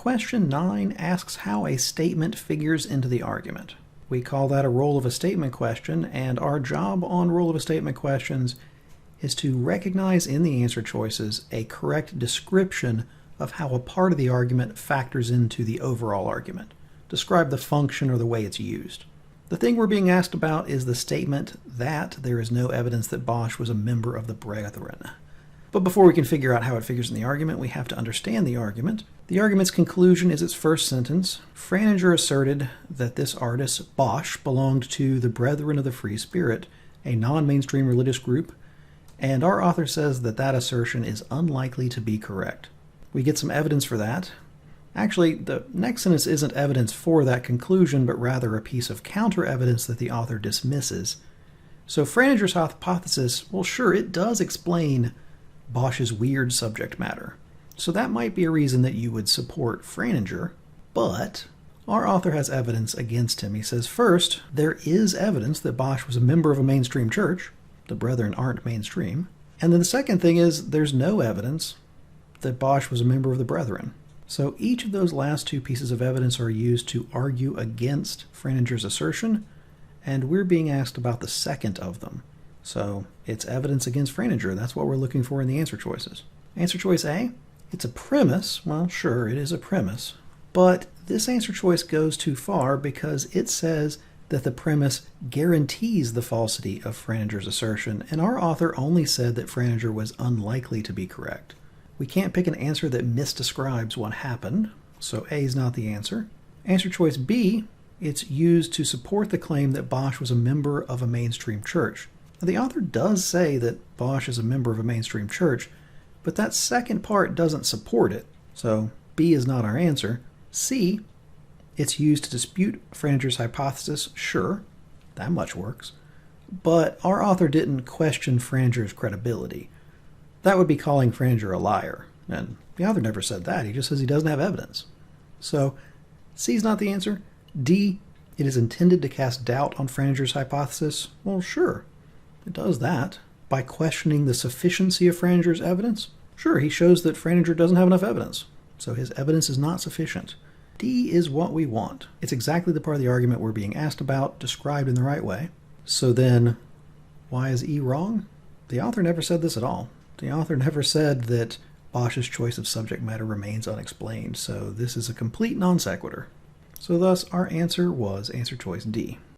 Question 9 asks how a statement figures into the argument. We call that a role of a statement question, and our job on role of a statement questions is to recognize in the answer choices a correct description of how a part of the argument factors into the overall argument. Describe the function or the way it's used. The thing we're being asked about is the statement that there is no evidence that Bosch was a member of the Brethren. But before we can figure out how it figures in the argument, we have to understand the argument. The argument's conclusion is its first sentence. Franinger asserted that this artist, Bosch, belonged to the Brethren of the Free Spirit, a non-mainstream religious group, and our author says that that assertion is unlikely to be correct. We get some evidence for that. Actually, the next sentence isn't evidence for that conclusion, but rather a piece of counter-evidence that the author dismisses. So Franinger's hypothesis, well, sure, it does explain Bosch's weird subject matter. So that might be a reason that you would support Franinger, but our author has evidence against him. He says, first, there is evidence that Bosch was a member of a mainstream church. The Brethren aren't mainstream. And then the second thing is there's no evidence that Bosch was a member of the Brethren. So each of those last two pieces of evidence are used to argue against Franinger's assertion, and we're being asked about the second of them. So it's evidence against Franinger. That's what we're looking for in the answer choices. Answer choice A, it's a premise. Well, sure, it is a premise. But this answer choice goes too far because it says that the premise guarantees the falsity of Franinger's assertion, and our author only said that Franinger was unlikely to be correct. We can't pick an answer that misdescribes what happened, so A is not the answer. Answer choice B, it's used to support the claim that Bosch was a member of a mainstream church. Now, the author does say that Bosch is a member of a mainstream church, but that second part doesn't support it, so B is not our answer. C, it's used to dispute Franinger's hypothesis. Sure, that much works. But our author didn't question Franinger's credibility. That would be calling Franinger a liar, and the author never said that. He just says he doesn't have evidence. So C is not the answer. D, it is intended to cast doubt on Franinger's hypothesis. Well, sure, it does that. By questioning the sufficiency of Franinger's evidence, sure, he shows that Franinger doesn't have enough evidence, so his evidence is not sufficient. D is what we want. It's exactly the part of the argument we're being asked about, described in the right way. So then, why is E wrong? The author never said this at all. The author never said that Bosch's choice of subject matter remains unexplained, so this is a complete non sequitur. So thus, our answer was answer choice D.